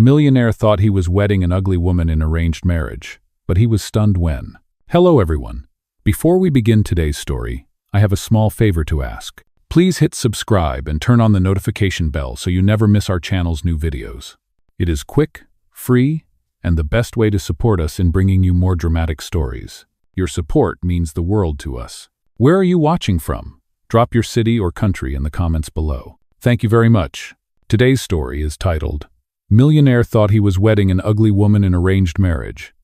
Millionaire thought he was wedding an ugly woman in arranged marriage, but he was stunned when. Hello everyone. Before we begin today's story, I have a small favor to ask. Please hit subscribe and turn on the notification bell so you never miss our channel's new videos. It is quick, free, and the best way to support us in bringing you more dramatic stories. Your support means the world to us. Where are you watching from? Drop your city or country in the comments below. Thank you very much. Today's story is titled, Millionaire thought he was wedding an ugly woman in arranged marriage,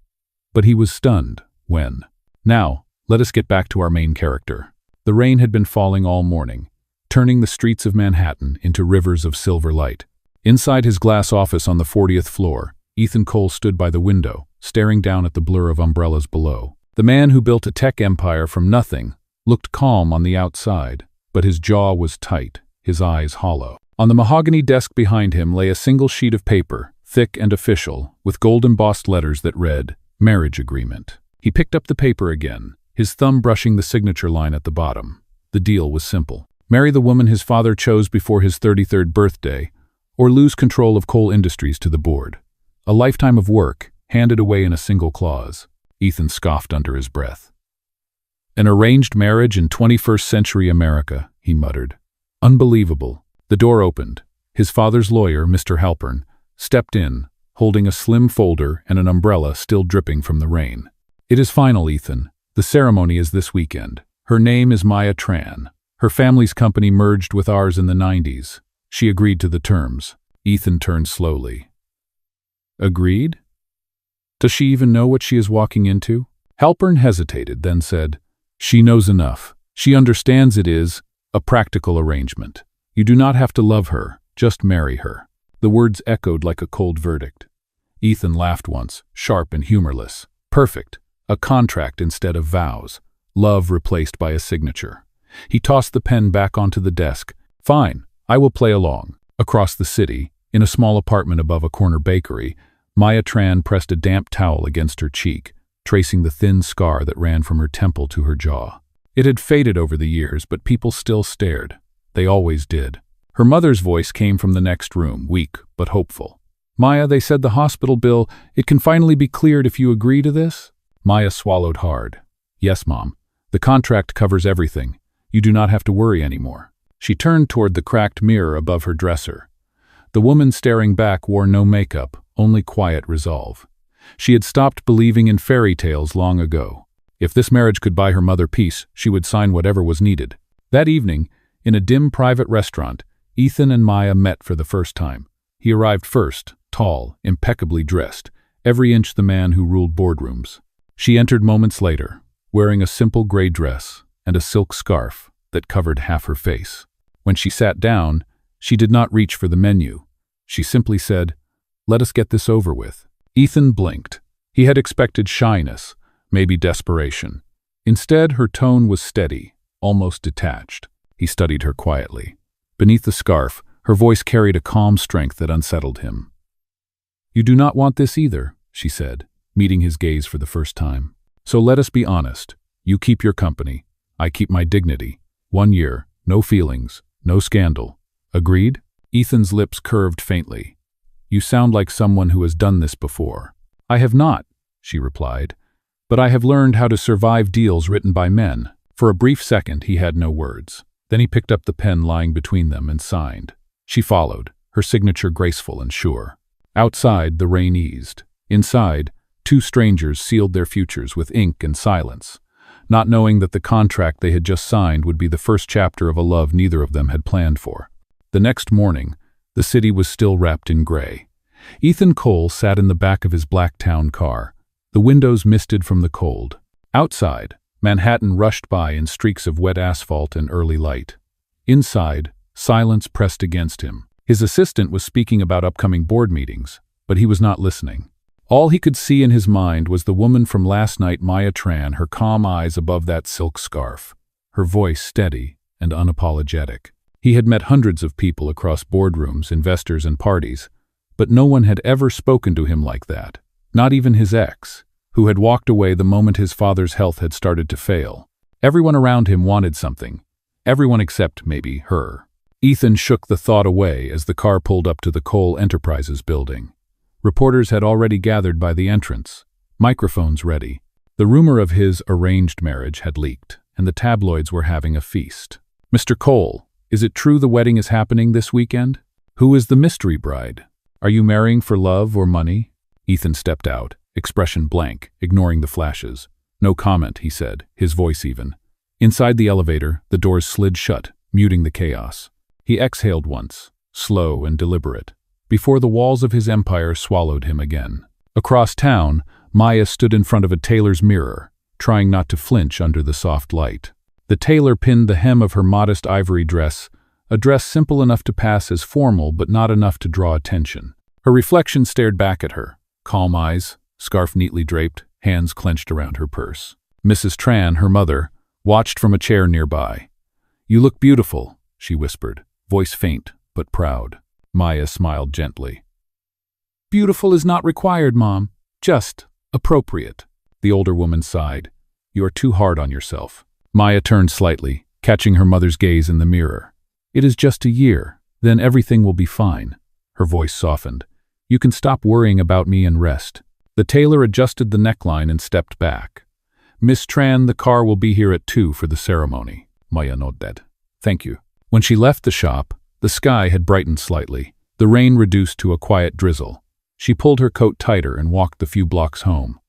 but he was stunned when. Now, let us get back to our main character. The rain had been falling all morning, turning the streets of Manhattan into rivers of silver light. Inside his glass office on the 40th floor, Ethan Cole stood by the window, staring down at the blur of umbrellas below. The man who built a tech empire from nothing looked calm on the outside, but his jaw was tight, his eyes hollow. On the mahogany desk behind him lay a single sheet of paper, thick and official, with gold-embossed letters that read, Marriage Agreement. He picked up the paper again, his thumb brushing the signature line at the bottom. The deal was simple. Marry the woman his father chose before his 33rd birthday, or lose control of Cole Industries to the board. A lifetime of work, handed away in a single clause. Ethan scoffed under his breath. An arranged marriage in 21st century America, he muttered. Unbelievable. The door opened. His father's lawyer, Mr. Halpern, stepped in, holding a slim folder and an umbrella still dripping from the rain. It is final, Ethan. The ceremony is this weekend. Her name is Maya Tran. Her family's company merged with ours in the 90s. She agreed to the terms. Ethan turned slowly. Agreed? Does she even know what she is walking into? Halpern hesitated, then said, She knows enough. She understands it is a practical arrangement. You do not have to love her, just marry her. The words echoed like a cold verdict. Ethan laughed once, sharp and humorless. Perfect. A contract instead of vows. Love replaced by a signature. He tossed the pen back onto the desk. Fine, I will play along. Across the city, in a small apartment above a corner bakery, Maya Tran pressed a damp towel against her cheek, tracing the thin scar that ran from her temple to her jaw. It had faded over the years, but people still stared. They always did. Her mother's voice came from the next room, weak but hopeful. Maya, they said the hospital bill, it can finally be cleared if you agree to this? Maya swallowed hard. Yes, Mom. The contract covers everything. You do not have to worry anymore. She turned toward the cracked mirror above her dresser. The woman staring back wore no makeup, only quiet resolve. She had stopped believing in fairy tales long ago. If this marriage could buy her mother peace, she would sign whatever was needed. That evening, in a dim private restaurant, Ethan and Maya met for the first time. He arrived first, tall, impeccably dressed, every inch the man who ruled boardrooms. She entered moments later, wearing a simple gray dress and a silk scarf that covered half her face. When she sat down, she did not reach for the menu. She simply said, Let us get this over with. Ethan blinked. He had expected shyness, maybe desperation. Instead, her tone was steady, almost detached. He studied her quietly. Beneath the scarf, her voice carried a calm strength that unsettled him. You do not want this either, she said, meeting his gaze for the first time. So let us be honest. You keep your company. I keep my dignity. 1 year, no feelings, no scandal. Agreed? Ethan's lips curved faintly. You sound like someone who has done this before. I have not, she replied. But I have learned how to survive deals written by men. For a brief second, he had no words. Then he picked up the pen lying between them and signed. She followed, her signature graceful and sure. Outside, the rain eased. Inside, two strangers sealed their futures with ink and silence, not knowing that the contract they had just signed would be the first chapter of a love neither of them had planned for. The next morning, the city was still wrapped in gray. Ethan Cole sat in the back of his black town car, the windows misted from the cold. Outside, Manhattan rushed by in streaks of wet asphalt and early light. Inside, silence pressed against him. His assistant was speaking about upcoming board meetings, but he was not listening. All he could see in his mind was the woman from last night, Maya Tran, her calm eyes above that silk scarf, her voice steady and unapologetic. He had met hundreds of people across boardrooms, investors, and parties, but no one had ever spoken to him like that, not even his ex, who had walked away the moment his father's health had started to fail. Everyone around him wanted something, everyone except maybe her. Ethan shook the thought away as the car pulled up to the Cole Enterprises building. Reporters had already gathered by the entrance, microphones ready. The rumor of his arranged marriage had leaked, and the tabloids were having a feast. "Mr. Cole, is it true the wedding is happening this weekend? Who is the mystery bride? Are you marrying for love or money?" Ethan stepped out, expression blank, ignoring the flashes. "No comment," he said, his voice even. Inside the elevator, the doors slid shut, muting the chaos. He exhaled once, slow and deliberate, before the walls of his empire swallowed him again. Across town, Maya stood in front of a tailor's mirror, trying not to flinch under the soft light. The tailor pinned the hem of her modest ivory dress, a dress simple enough to pass as formal but not enough to draw attention. Her reflection stared back at her, calm eyes, scarf neatly draped, hands clenched around her purse. Mrs. Tran, her mother, watched from a chair nearby. "You look beautiful," she whispered, voice faint but proud. Maya smiled gently. "Beautiful is not required, Mom. Just appropriate." The older woman sighed. "You are too hard on yourself." Maya turned slightly, catching her mother's gaze in the mirror. "It is just a year, then everything will be fine." Her voice softened. "You can stop worrying about me and rest." The tailor adjusted the neckline and stepped back. "Miss Tran, the car will be here at 2 for the ceremony." Maya nodded. "Thank you." When she left the shop, the sky had brightened slightly, the rain reduced to a quiet drizzle. She pulled her coat tighter and walked the few blocks home.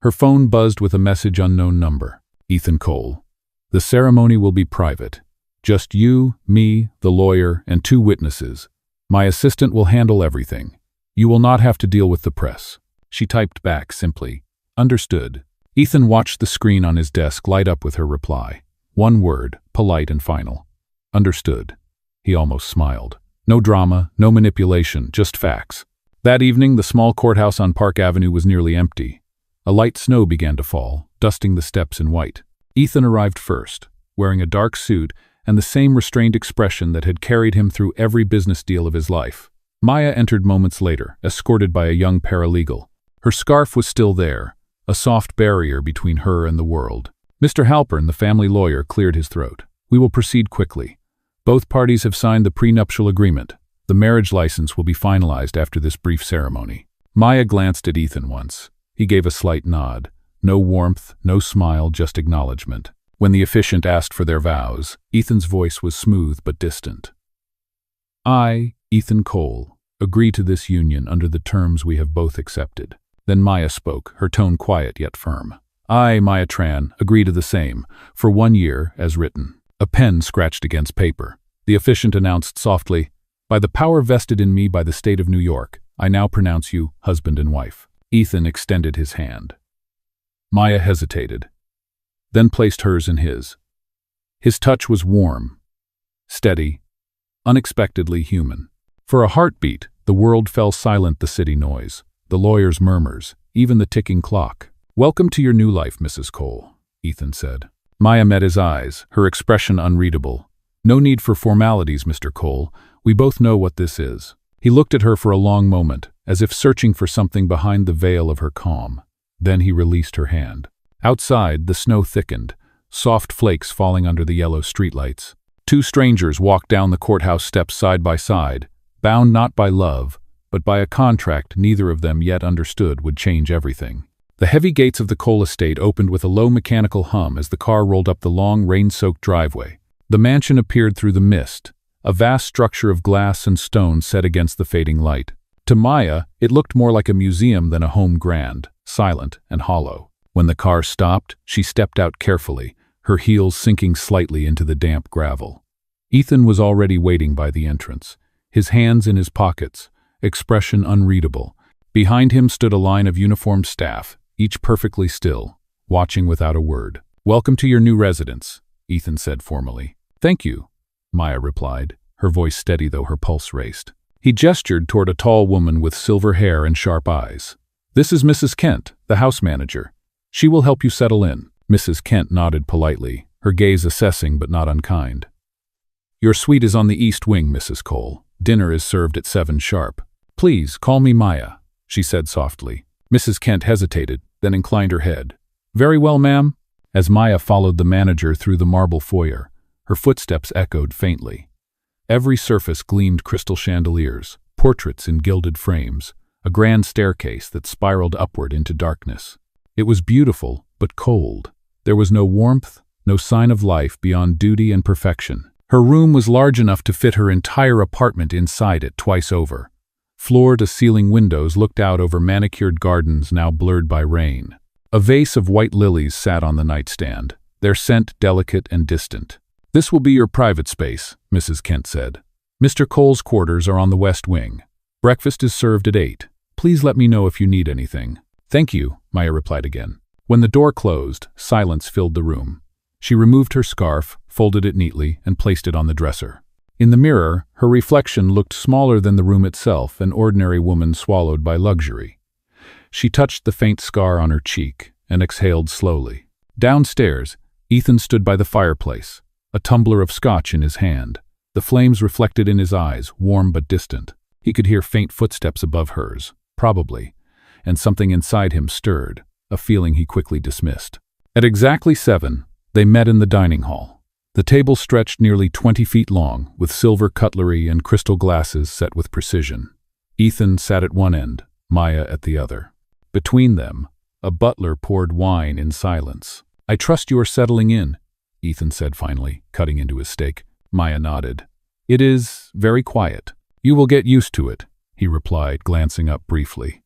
Her phone buzzed with a message unknown number. "Ethan Cole. The ceremony will be private. Just you, me, the lawyer, and 2 witnesses. My assistant will handle everything. You will not have to deal with the press." She typed back simply, "Understood." Ethan watched the screen on his desk light up with her reply. One word, polite and final. "Understood." He almost smiled. No drama, no manipulation, just facts. That evening, the small courthouse on Park Avenue was nearly empty. A light snow began to fall, dusting the steps in white. Ethan arrived first, wearing a dark suit and the same restrained expression that had carried him through every business deal of his life. Maya entered moments later, escorted by a young paralegal. Her scarf was still there, a soft barrier between her and the world. Mr. Halpern, the family lawyer, cleared his throat. "We will proceed quickly. Both parties have signed the prenuptial agreement. The marriage license will be finalized after this brief ceremony." Maya glanced at Ethan once. He gave a slight nod. No warmth, no smile, just acknowledgement. When the officiant asked for their vows, Ethan's voice was smooth but distant. "I, Ethan Cole, agree to this union under the terms we have both accepted." Then Maya spoke, her tone quiet yet firm. "I, Maya Tran, agree to the same, for 1 year, as written." A pen scratched against paper. The officiant announced softly, "By the power vested in me by the state of New York, I now pronounce you husband and wife." Ethan extended his hand. Maya hesitated, then placed hers in his. His touch was warm, steady, unexpectedly human. For a heartbeat, the world fell silent, the city noise, the lawyer's murmurs, even the ticking clock. "Welcome to your new life, Mrs. Cole," Ethan said. Maya met his eyes, her expression unreadable. "No need for formalities, Mr. Cole. We both know what this is." He looked at her for a long moment, as if searching for something behind the veil of her calm. Then he released her hand. Outside, the snow thickened, soft flakes falling under the yellow streetlights. 2 strangers walked down the courthouse steps side by side, bound not by love, but by a contract neither of them yet understood would change everything. The heavy gates of the Cole estate opened with a low mechanical hum as the car rolled up the long, rain-soaked driveway. The mansion appeared through the mist, a vast structure of glass and stone set against the fading light. To Maya, it looked more like a museum than a home, grand, silent, and hollow. When the car stopped, she stepped out carefully, her heels sinking slightly into the damp gravel. Ethan was already waiting by the entrance, his hands in his pockets, expression unreadable. Behind him stood a line of uniformed staff, each perfectly still, watching without a word. "Welcome to your new residence," Ethan said formally. "Thank you," Maya replied, her voice steady though her pulse raced. He gestured toward a tall woman with silver hair and sharp eyes. "This is Mrs. Kent, the house manager. She will help you settle in." Mrs. Kent nodded politely, her gaze assessing but not unkind. "Your suite is on the east wing, Mrs. Cole. Dinner is served at 7 sharp. Please, call me Maya," she said softly. Mrs. Kent hesitated, then inclined her head. "Very well, ma'am." As Maya followed the manager through the marble foyer, her footsteps echoed faintly. Every surface gleamed crystal chandeliers, portraits in gilded frames, a grand staircase that spiraled upward into darkness. It was beautiful, but cold. There was no warmth, no sign of life beyond duty and perfection. Her room was large enough to fit her entire apartment inside it twice over. Floor-to-ceiling windows looked out over manicured gardens now blurred by rain. A vase of white lilies sat on the nightstand, their scent delicate and distant. "This will be your private space," Mrs. Kent said. "Mr. Cole's quarters are on the west wing. Breakfast is served at 8. Please let me know if you need anything." "Thank you," Maya replied again. When the door closed, silence filled the room. She removed her scarf, folded it neatly, and placed it on the dresser. In the mirror, her reflection looked smaller than the room itself, an ordinary woman swallowed by luxury. She touched the faint scar on her cheek and exhaled slowly. Downstairs, Ethan stood by the fireplace, a tumbler of scotch in his hand. The flames reflected in his eyes, warm but distant. He could hear faint footsteps above hers, probably, and something inside him stirred, a feeling he quickly dismissed. At exactly 7, they met in the dining hall. The table stretched nearly 20 feet long, with silver cutlery and crystal glasses set with precision. Ethan sat at one end, Maya at the other. Between them, a butler poured wine in silence. "I trust you are settling in," Ethan said finally, cutting into his steak. Maya nodded. "It is very quiet." "You will get used to it," he replied, glancing up briefly.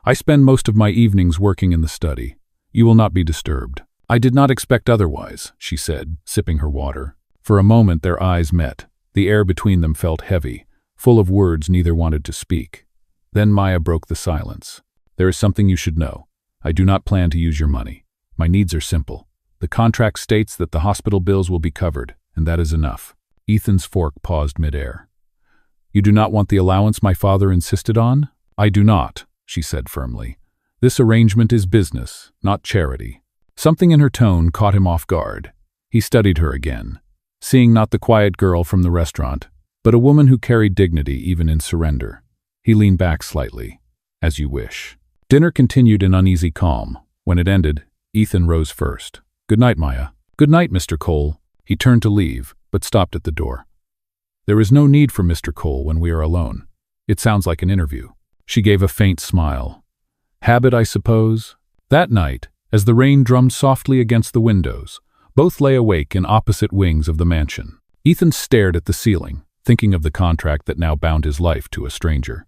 "I spend most of my evenings working in the study. You will not be disturbed." "I did not expect otherwise," she said, sipping her water. For a moment their eyes met. The air between them felt heavy, full of words neither wanted to speak. Then Maya broke the silence. "There is something you should know. I do not plan to use your money. My needs are simple. The contract states that the hospital bills will be covered, and that is enough." Ethan's fork paused midair. "You do not want the allowance my father insisted on?" "I do not," she said firmly. "This arrangement is business, not charity." Something in her tone caught him off guard. He studied her again, seeing not the quiet girl from the restaurant, but a woman who carried dignity even in surrender. He leaned back slightly. "As you wish." Dinner continued in uneasy calm. When it ended, Ethan rose first. "Good night, Maya." "Good night, Mr. Cole." He turned to leave, but stopped at the door. "There is no need for Mr. Cole when we are alone. It sounds like an interview." She gave a faint smile. "Habit, I suppose?" That night, as the rain drummed softly against the windows, both lay awake in opposite wings of the mansion. Ethan stared at the ceiling, thinking of the contract that now bound his life to a stranger.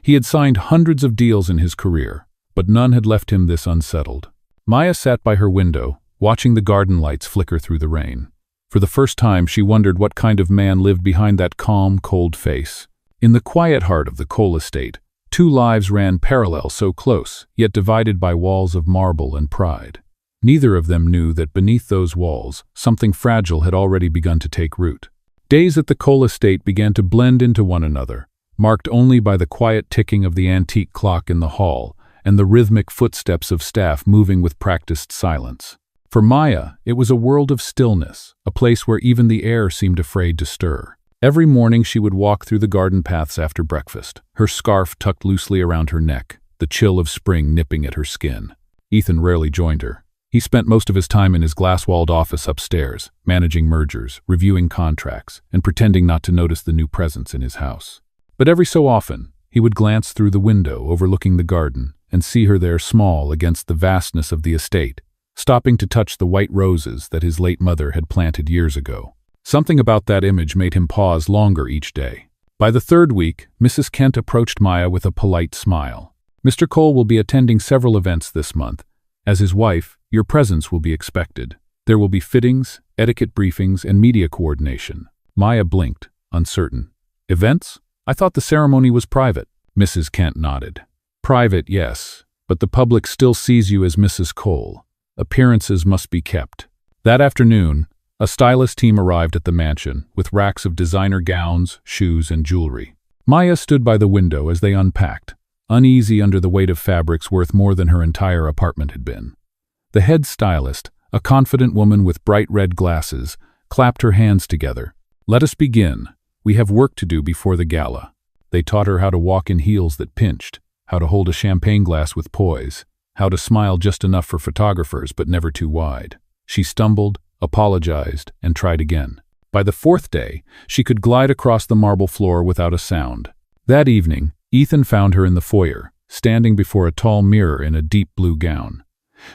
He had signed hundreds of deals in his career, but none had left him this unsettled. Maya sat by her window, watching the garden lights flicker through the rain. For the first time, she wondered what kind of man lived behind that calm, cold face. In the quiet heart of the Cole estate, two lives ran parallel, so close, yet divided by walls of marble and pride. Neither of them knew that beneath those walls, something fragile had already begun to take root. Days at the Cole estate began to blend into one another, marked only by the quiet ticking of the antique clock in the hall and the rhythmic footsteps of staff moving with practiced silence. For Maya, it was a world of stillness, a place where even the air seemed afraid to stir. Every morning she would walk through the garden paths after breakfast, her scarf tucked loosely around her neck, the chill of spring nipping at her skin. Ethan rarely joined her. He spent most of his time in his glass-walled office upstairs, managing mergers, reviewing contracts, and pretending not to notice the new presence in his house. But every so often, he would glance through the window overlooking the garden and see her there small against the vastness of the estate, stopping to touch the white roses that his late mother had planted years ago. Something about that image made him pause longer each day. By the third week, Mrs. Kent approached Maya with a polite smile. "Mr. Cole will be attending several events this month. As his wife, your presence will be expected. There will be fittings, etiquette briefings, and media coordination." Maya blinked, uncertain. "Events? I thought the ceremony was private." Mrs. Kent nodded. "Private, yes, but the public still sees you as Mrs. Cole. Appearances must be kept." That afternoon, a stylist team arrived at the mansion, with racks of designer gowns, shoes, and jewelry. Maya stood by the window as they unpacked, uneasy under the weight of fabrics worth more than her entire apartment had been. The head stylist, a confident woman with bright red glasses, clapped her hands together. "Let us begin. We have work to do before the gala." They taught her how to walk in heels that pinched, how to hold a champagne glass with poise, how to smile just enough for photographers but never too wide. She stumbled, apologized, and tried again. By the fourth day, she could glide across the marble floor without a sound. That evening, Ethan found her in the foyer, standing before a tall mirror in a deep blue gown.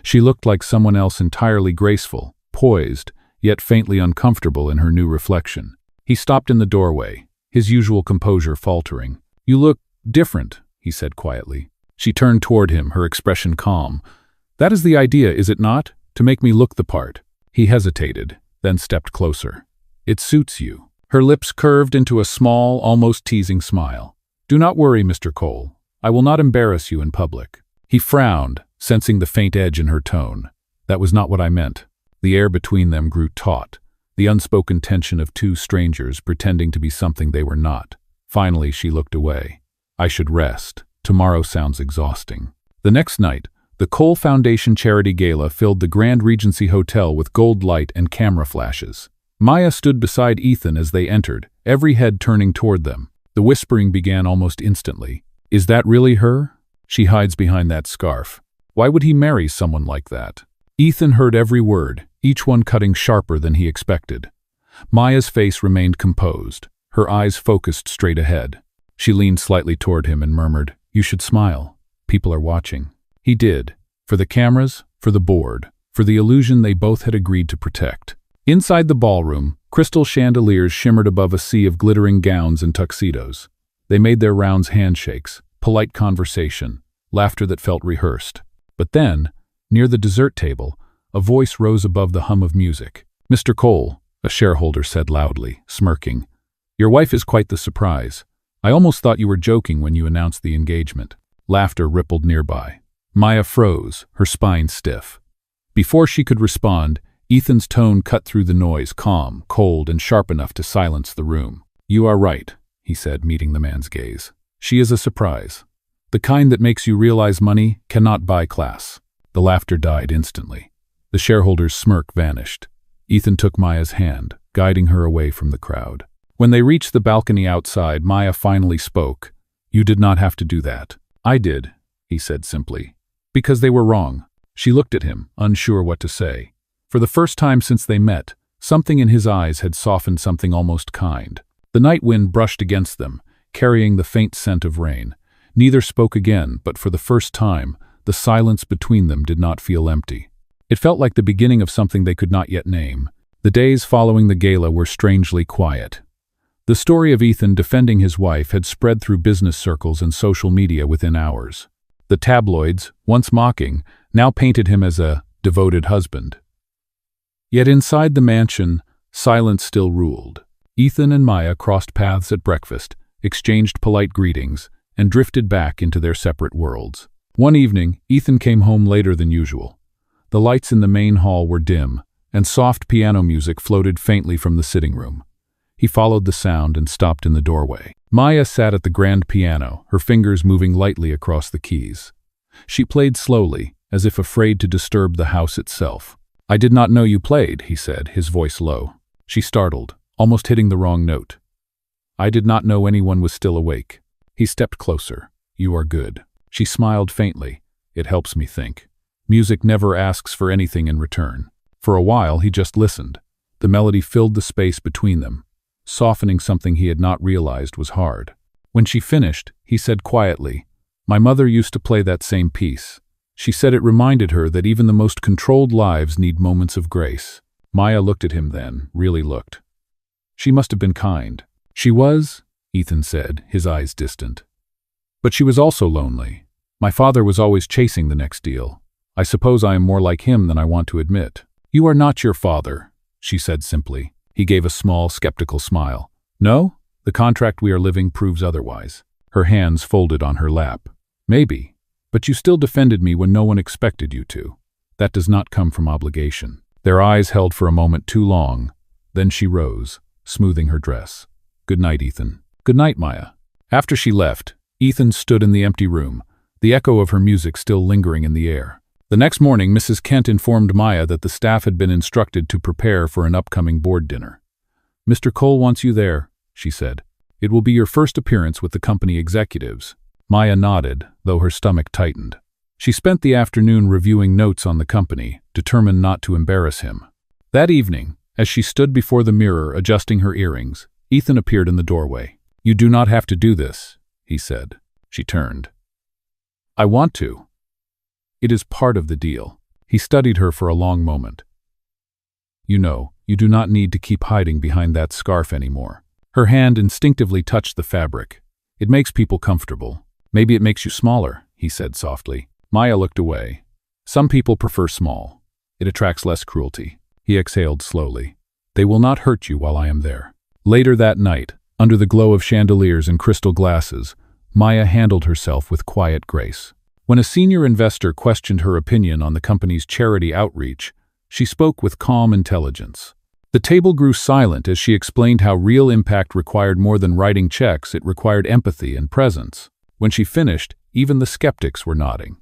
She looked like someone else entirely graceful, poised, yet faintly uncomfortable in her new reflection. He stopped in the doorway, his usual composure faltering. "You look different," he said quietly. She turned toward him, her expression calm. "That is the idea, is it not? To make me look the part." He hesitated, then stepped closer. "It suits you." Her lips curved into a small, almost teasing smile. "Do not worry, Mr. Cole. I will not embarrass you in public." He frowned, sensing the faint edge in her tone. "That was not what I meant." The air between them grew taut, the unspoken tension of two strangers pretending to be something they were not. Finally, she looked away. "I should rest. Tomorrow sounds exhausting." The next night, the Cole Foundation Charity Gala filled the Grand Regency Hotel with gold light and camera flashes. Maya stood beside Ethan as they entered, every head turning toward them. The whispering began almost instantly. "Is that really her? She hides behind that scarf. Why would he marry someone like that?" Ethan heard every word, each one cutting sharper than he expected. Maya's face remained composed, her eyes focused straight ahead. She leaned slightly toward him and murmured, "You should smile. People are watching." He did, for the cameras, for the board, for the illusion they both had agreed to protect. Inside the ballroom, crystal chandeliers shimmered above a sea of glittering gowns and tuxedos. They made their rounds handshakes, polite conversation, laughter that felt rehearsed. But then, near the dessert table, a voice rose above the hum of music. "Mr. Cole," a shareholder said loudly, smirking, "your wife is quite the surprise. I almost thought you were joking when you announced the engagement." Laughter rippled nearby. Maya froze, her spine stiff. Before she could respond, Ethan's tone cut through the noise, calm, cold, and sharp enough to silence the room. "You are right," he said, meeting the man's gaze. "She is a surprise. The kind that makes you realize money cannot buy class." The laughter died instantly. The shareholder's smirk vanished. Ethan took Maya's hand, guiding her away from the crowd. When they reached the balcony outside, Maya finally spoke. "You did not have to do that." "I did," he said simply. "Because they were wrong." She looked at him, unsure what to say. For the first time since they met, something in his eyes had softened, something almost kind. The night wind brushed against them, carrying the faint scent of rain. Neither spoke again, but for the first time, the silence between them did not feel empty. It felt like the beginning of something they could not yet name. The days following the gala were strangely quiet. The story of Ethan defending his wife had spread through business circles and social media within hours. The tabloids, once mocking, now painted him as a devoted husband. Yet inside the mansion, silence still ruled. Ethan and Maya crossed paths at breakfast, exchanged polite greetings, and drifted back into their separate worlds. One evening, Ethan came home later than usual. The lights in the main hall were dim, and soft piano music floated faintly from the sitting room. He followed the sound and stopped in the doorway. Maya sat at the grand piano, her fingers moving lightly across the keys. She played slowly, as if afraid to disturb the house itself. "I did not know you played," he said, his voice low. She startled, almost hitting the wrong note. "I did not know anyone was still awake." He stepped closer. "You are good." She smiled faintly. "It helps me think. Music never asks for anything in return." For a while, he just listened. The melody filled the space between them. Softening something he had not realized was hard. When she finished, he said quietly, "My mother used to play that same piece. She said it reminded her that even the most controlled lives need moments of grace." Maya looked at him then, really looked. "She must have been kind." "She was," Ethan said, his eyes distant. "But she was also lonely. My father was always chasing the next deal. I suppose I am more like him than I want to admit." "You are not your father," she said simply. He gave a small, skeptical smile. "No? The contract we are living proves otherwise." Her hands folded on her lap. "Maybe. But you still defended me when no one expected you to. That does not come from obligation." Their eyes held for a moment too long. Then she rose, smoothing her dress. "Good night, Ethan." "Good night, Maya." After she left, Ethan stood in the empty room, the echo of her music still lingering in the air. The next morning, Mrs. Kent informed Maya that the staff had been instructed to prepare for an upcoming board dinner. "Mr. Cole wants you there," she said. "It will be your first appearance with the company executives." Maya nodded, though her stomach tightened. She spent the afternoon reviewing notes on the company, determined not to embarrass him. That evening, as she stood before the mirror adjusting her earrings, Ethan appeared in the doorway. "You do not have to do this," he said. She turned. I want to. It is part of the deal. He studied her for a long moment. You know, you do not need to keep hiding behind that scarf anymore. Her hand instinctively touched the fabric. It makes people comfortable. Maybe it makes you smaller, he said softly. Maya looked away. Some people prefer small. It attracts less cruelty. He exhaled slowly. They will not hurt you while I am there. Later that night, under the glow of chandeliers and crystal glasses, Maya handled herself with quiet grace. When a senior investor questioned her opinion on the company's charity outreach, she spoke with calm intelligence. The table grew silent as she explained how real impact required more than writing checks, it required empathy and presence. When she finished, even the skeptics were nodding.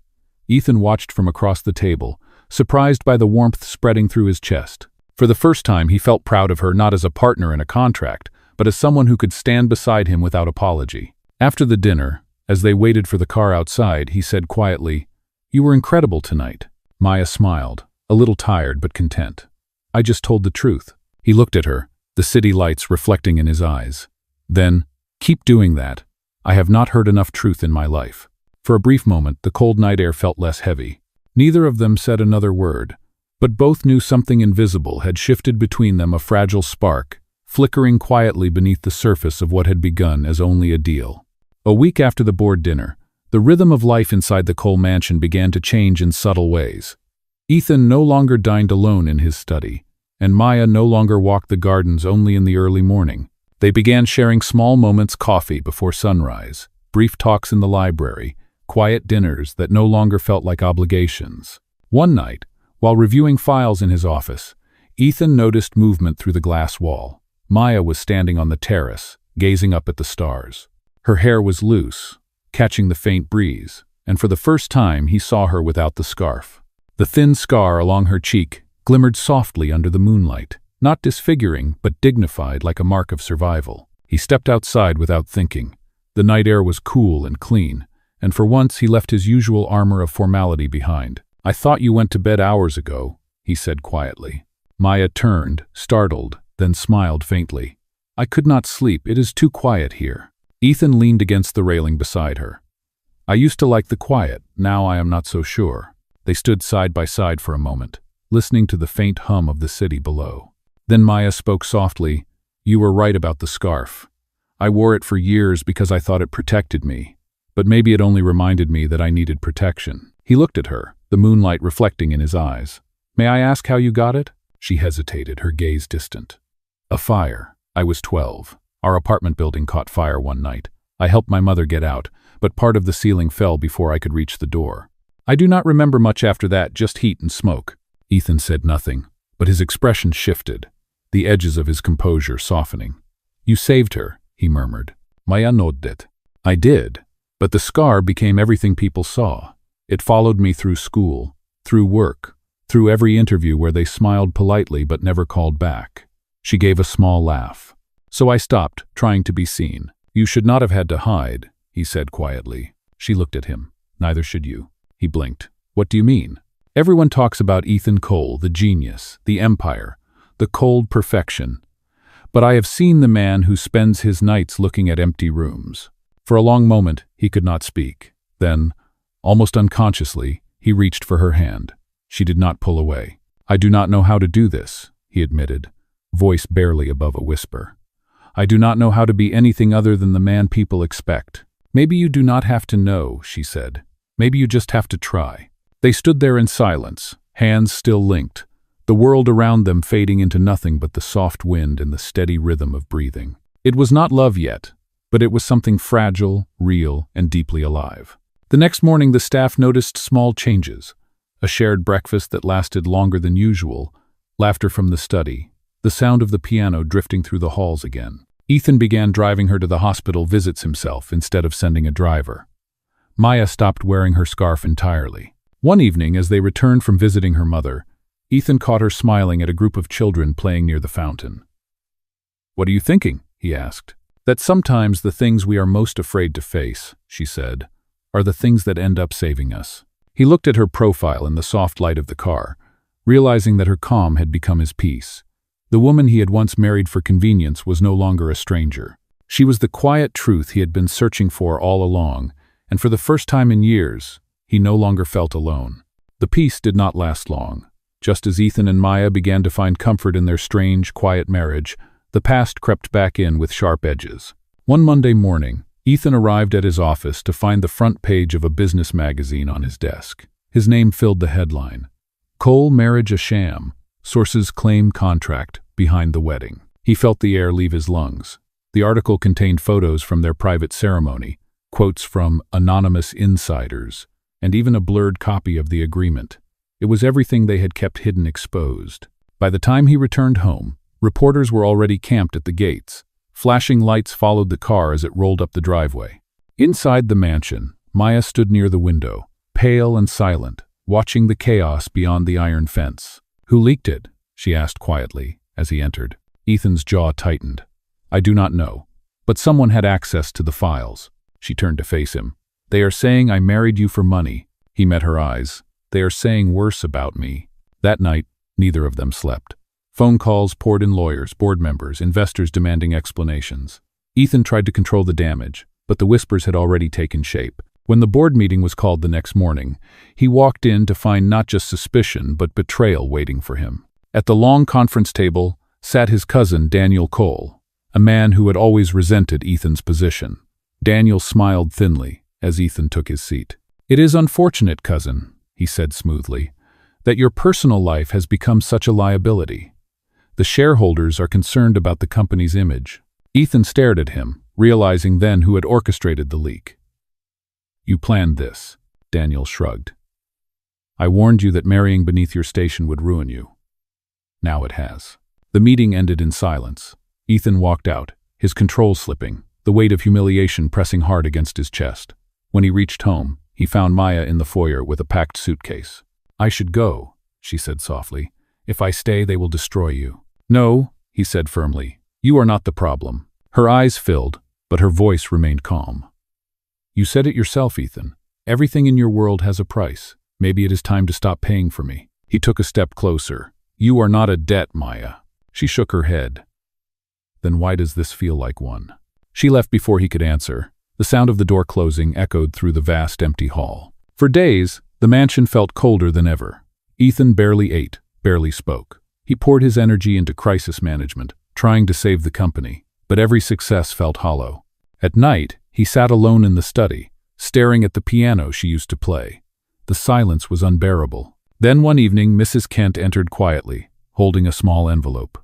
Ethan watched from across the table, surprised by the warmth spreading through his chest. For the first time, he felt proud of her not as a partner in a contract, but as someone who could stand beside him without apology. After the dinner, as they waited for the car outside, he said quietly, "You were incredible tonight." Maya smiled, a little tired but content. "I just told the truth." He looked at her, the city lights reflecting in his eyes. Then, "Keep doing that. I have not heard enough truth in my life." For a brief moment, the cold night air felt less heavy. Neither of them said another word, but both knew something invisible had shifted between them, a fragile spark, flickering quietly beneath the surface of what had begun as only a deal. A week after the board dinner, the rhythm of life inside the Cole mansion began to change in subtle ways. Ethan no longer dined alone in his study, and Maya no longer walked the gardens only in the early morning. They began sharing small moments, coffee before sunrise, brief talks in the library, quiet dinners that no longer felt like obligations. One night, while reviewing files in his office, Ethan noticed movement through the glass wall. Maya was standing on the terrace, gazing up at the stars. Her hair was loose, catching the faint breeze, and for the first time he saw her without the scarf. The thin scar along her cheek glimmered softly under the moonlight, not disfiguring but dignified like a mark of survival. He stepped outside without thinking. The night air was cool and clean, and for once he left his usual armor of formality behind. "I thought you went to bed hours ago," he said quietly. Maya turned, startled, then smiled faintly. "I could not sleep. It is too quiet here." Ethan leaned against the railing beside her. "I used to like the quiet. Now I am not so sure." They stood side by side for a moment, listening to the faint hum of the city below. Then Maya spoke softly, "You were right about the scarf. I wore it for years because I thought it protected me, but maybe it only reminded me that I needed protection." He looked at her, the moonlight reflecting in his eyes. "May I ask how you got it?" She hesitated, her gaze distant. "A fire. I was 12. Our apartment building caught fire one night. I helped my mother get out, but part of the ceiling fell before I could reach the door. I do not remember much after that, just heat and smoke." Ethan said nothing, but his expression shifted, the edges of his composure softening. "You saved her," he murmured. Maya nodded. "I did, but the scar became everything people saw. It followed me through school, through work, through every interview where they smiled politely but never called back." She gave a small laugh. "So I stopped trying to be seen." "You should not have had to hide," he said quietly. She looked at him. "Neither should you." He blinked. "What do you mean?" "Everyone talks about Ethan Cole, the genius, the empire, the cold perfection. But I have seen the man who spends his nights looking at empty rooms." For a long moment, he could not speak. Then, almost unconsciously, he reached for her hand. She did not pull away. "I do not know how to do this," he admitted, voice barely above a whisper. "I do not know how to be anything other than the man people expect." "Maybe you do not have to know," she said. "Maybe you just have to try." They stood there in silence, hands still linked, the world around them fading into nothing but the soft wind and the steady rhythm of breathing. It was not love yet, but it was something fragile, real, and deeply alive. The next morning the staff noticed small changes. A shared breakfast that lasted longer than usual, laughter from the study, the sound of the piano drifting through the halls again. Ethan began driving her to the hospital visits himself instead of sending a driver. Maya stopped wearing her scarf entirely. One evening, as they returned from visiting her mother, Ethan caught her smiling at a group of children playing near the fountain. "What are you thinking?" he asked. "That sometimes the things we are most afraid to face," she said, "are the things that end up saving us." He looked at her profile in the soft light of the car, realizing that her calm had become his peace. The woman he had once married for convenience was no longer a stranger. She was the quiet truth he had been searching for all along, and for the first time in years, he no longer felt alone. The peace did not last long. Just as Ethan and Maya began to find comfort in their strange, quiet marriage, the past crept back in with sharp edges. One Monday morning, Ethan arrived at his office to find the front page of a business magazine on his desk. His name filled the headline. Cole Marriage a Sham. Sources claim contract behind the wedding. He felt the air leave his lungs. The article contained photos from their private ceremony, quotes from anonymous insiders, and even a blurred copy of the agreement. It was everything they had kept hidden exposed. By the time he returned home, reporters were already camped at the gates. Flashing lights followed the car as it rolled up the driveway. Inside the mansion, Maya stood near the window, pale and silent, watching the chaos beyond the iron fence. "Who leaked it?" she asked quietly as he entered. Ethan's jaw tightened. "I do not know, but someone had access to the files." She turned to face him. "They are saying I married you for money." He met her eyes. "They are saying worse about me." That night, neither of them slept. Phone calls poured in, lawyers, board members, investors demanding explanations. Ethan tried to control the damage, but the whispers had already taken shape. When the board meeting was called the next morning, he walked in to find not just suspicion but betrayal waiting for him. At the long conference table sat his cousin Daniel Cole, a man who had always resented Ethan's position. Daniel smiled thinly as Ethan took his seat. "It is unfortunate, cousin," he said smoothly, "that your personal life has become such a liability. The shareholders are concerned about the company's image." Ethan stared at him, realizing then who had orchestrated the leak. "You planned this," Daniel shrugged. "I warned you that marrying beneath your station would ruin you. Now it has." The meeting ended in silence. Ethan walked out, his control slipping, the weight of humiliation pressing hard against his chest. When he reached home, he found Maya in the foyer with a packed suitcase. "I should go," she said softly. "If I stay, they will destroy you." "No," he said firmly. "You are not the problem." Her eyes filled, but her voice remained calm. "You said it yourself, Ethan. Everything in your world has a price. Maybe it is time to stop paying for me." He took a step closer. "You are not a debt, Maya." She shook her head. "Then why does this feel like one?" She left before he could answer. The sound of the door closing echoed through the vast, empty hall. For days, the mansion felt colder than ever. Ethan barely ate, barely spoke. He poured his energy into crisis management, trying to save the company, but every success felt hollow. At night, he sat alone in the study, staring at the piano she used to play. The silence was unbearable. Then one evening, Mrs. Kent entered quietly, holding a small envelope.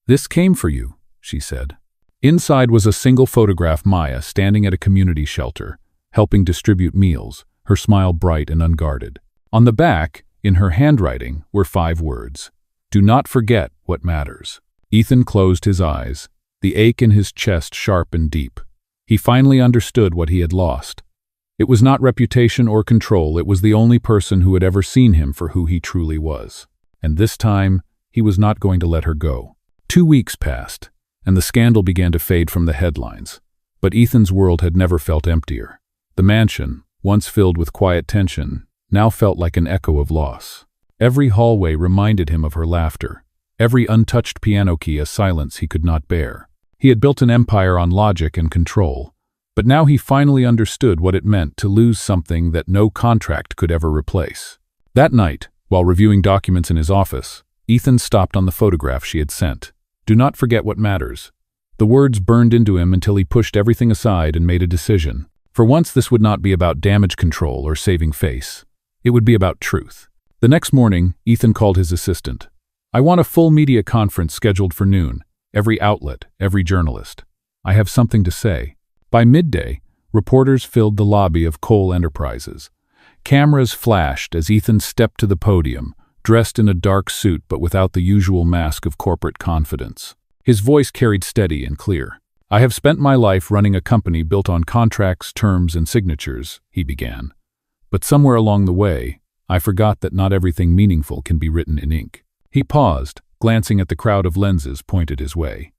"This came for you," she said. Inside was a single photograph: Maya standing at a community shelter, helping distribute meals, her smile bright and unguarded. On the back, in her handwriting, were 5 words: "Do not forget what matters." Ethan closed his eyes, the ache in his chest sharp and deep. He finally understood what he had lost. It was not reputation or control, it was the only person who had ever seen him for who he truly was. And this time, he was not going to let her go. 2 weeks passed, and the scandal began to fade from the headlines. But Ethan's world had never felt emptier. The mansion, once filled with quiet tension, now felt like an echo of loss. Every hallway reminded him of her laughter, every untouched piano key a silence he could not bear. He had built an empire on logic and control, but now he finally understood what it meant to lose something that no contract could ever replace. That night, while reviewing documents in his office, Ethan stopped on the photograph she had sent. "Do not forget what matters." The words burned into him until he pushed everything aside and made a decision. For once, this would not be about damage control or saving face. It would be about truth. The next morning, Ethan called his assistant. "I want a full media conference scheduled for noon. Every outlet, every journalist. I have something to say." By midday, reporters filled the lobby of Cole Enterprises. Cameras flashed as Ethan stepped to the podium, dressed in a dark suit but without the usual mask of corporate confidence. His voice carried steady and clear. "I have spent my life running a company built on contracts, terms, and signatures," he began. "But somewhere along the way, I forgot that not everything meaningful can be written in ink." He paused, glancing at the crowd of lenses pointed his way.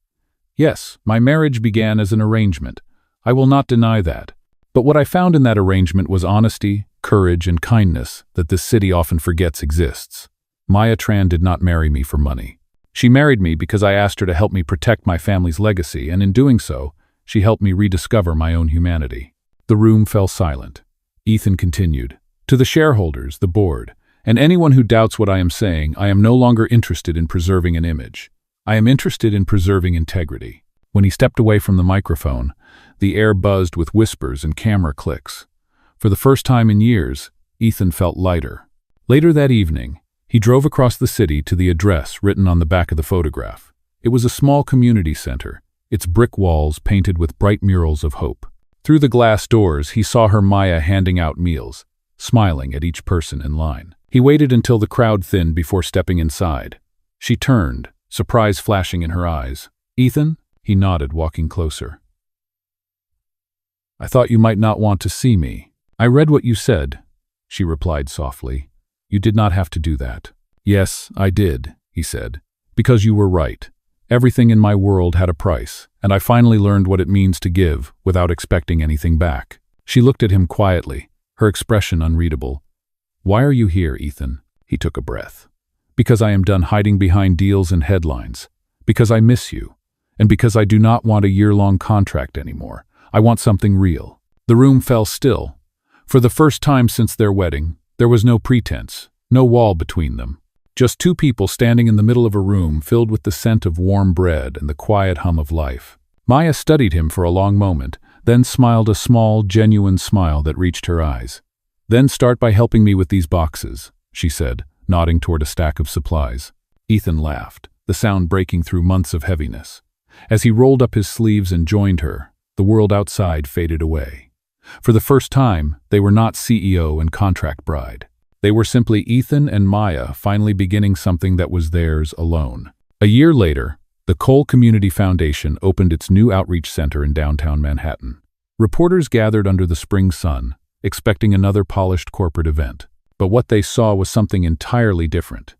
"Yes, my marriage began as an arrangement. I will not deny that. But what I found in that arrangement was honesty, courage, and kindness that this city often forgets exists. Maya Tran did not marry me for money. She married me because I asked her to help me protect my family's legacy, and in doing so, she helped me rediscover my own humanity." The room fell silent. Ethan continued. To the shareholders, the board, and anyone who doubts what I am saying, I am no longer interested in preserving an image. I am interested in preserving integrity. When he stepped away from the microphone, the air buzzed with whispers and camera clicks. For the first time in years, Ethan felt lighter. Later that evening, he drove across the city to the address written on the back of the photograph. It was a small community center, its brick walls painted with bright murals of hope. Through the glass doors, he saw her Maya handing out meals, smiling at each person in line. He waited until the crowd thinned before stepping inside. She turned, surprise flashing in her eyes. Ethan? He nodded, walking closer. I thought you might not want to see me. I read what you said, she replied softly. You did not have to do that. Yes, I did, he said, because you were right. Everything in my world had a price, and I finally learned what it means to give without expecting anything back. She looked at him quietly, her expression unreadable. Why are you here, Ethan? He took a breath. Because I am done hiding behind deals and headlines. Because I miss you. And because I do not want a year-long contract anymore. I want something real. The room fell still. For the first time since their wedding, there was no pretense, no wall between them. Just two people standing in the middle of a room filled with the scent of warm bread and the quiet hum of life. Maya studied him for a long moment, then smiled a small, genuine smile that reached her eyes. Then start by helping me with these boxes, she said, nodding toward a stack of supplies. Ethan laughed, the sound breaking through months of heaviness. As he rolled up his sleeves and joined her, the world outside faded away. For the first time, they were not CEO and contract bride. They were simply Ethan and Maya finally beginning something that was theirs alone. A year later, the Cole Community Foundation opened its new outreach center in downtown Manhattan. Reporters gathered under the spring sun, expecting another polished corporate event. But what they saw was something entirely different.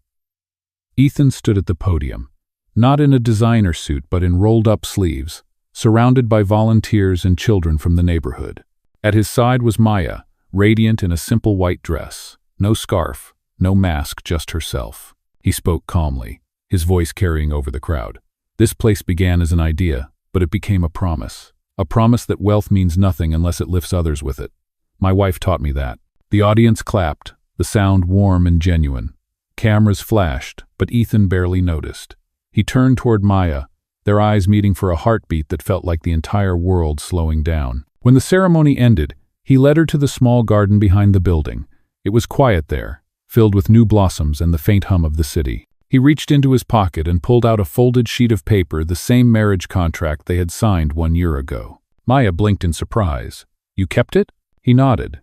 Ethan stood at the podium, not in a designer suit but in rolled-up sleeves, surrounded by volunteers and children from the neighborhood. At his side was Maya, radiant in a simple white dress. No scarf, no mask, just herself. He spoke calmly, his voice carrying over the crowd. This place began as an idea, but it became a promise. A promise that wealth means nothing unless it lifts others with it. My wife taught me that. The audience clapped, the sound warm and genuine. Cameras flashed, but Ethan barely noticed. He turned toward Maya, their eyes meeting for a heartbeat that felt like the entire world slowing down. When the ceremony ended, he led her to the small garden behind the building. It was quiet there, filled with new blossoms and the faint hum of the city. He reached into his pocket and pulled out a folded sheet of paper, the same marriage contract they had signed 1 year ago. Maya blinked in surprise. You kept it? He nodded.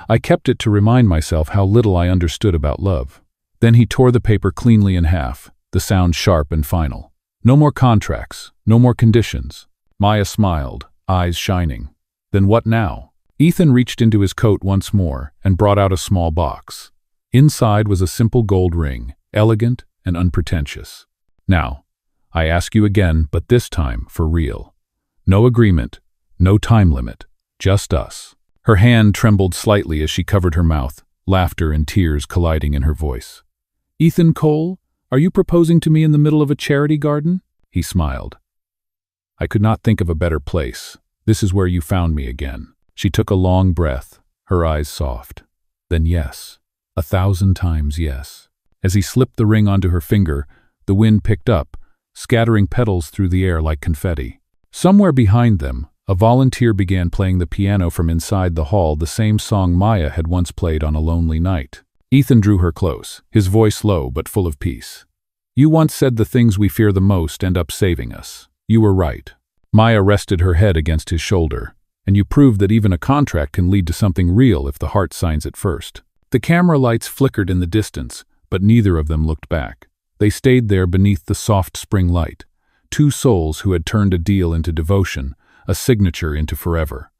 I kept it to remind myself how little I understood about love. Then he tore the paper cleanly in half, the sound sharp and final. No more contracts, no more conditions. Maya smiled, eyes shining. Then what now? Ethan reached into his coat once more and brought out a small box. Inside was a simple gold ring, elegant and unpretentious. Now, I ask you again, but this time for real. No agreement, no time limit, just us. Her hand trembled slightly as she covered her mouth, laughter and tears colliding in her voice. Ethan Cole, are you proposing to me in the middle of a charity garden? He smiled. I could not think of a better place. This is where you found me again. She took a long breath, her eyes soft. Then yes, 1,000 times yes. As he slipped the ring onto her finger, the wind picked up, scattering petals through the air like confetti. Somewhere behind them, a volunteer began playing the piano from inside the hall, the same song Maya had once played on a lonely night. Ethan drew her close, his voice low but full of peace. You once said the things we fear the most end up saving us. You were right. Maya rested her head against his shoulder. And you proved that even a contract can lead to something real if the heart signs it first. The camera lights flickered in the distance, but neither of them looked back. They stayed there beneath the soft spring light, two souls who had turned a deal into devotion, a signature into forever.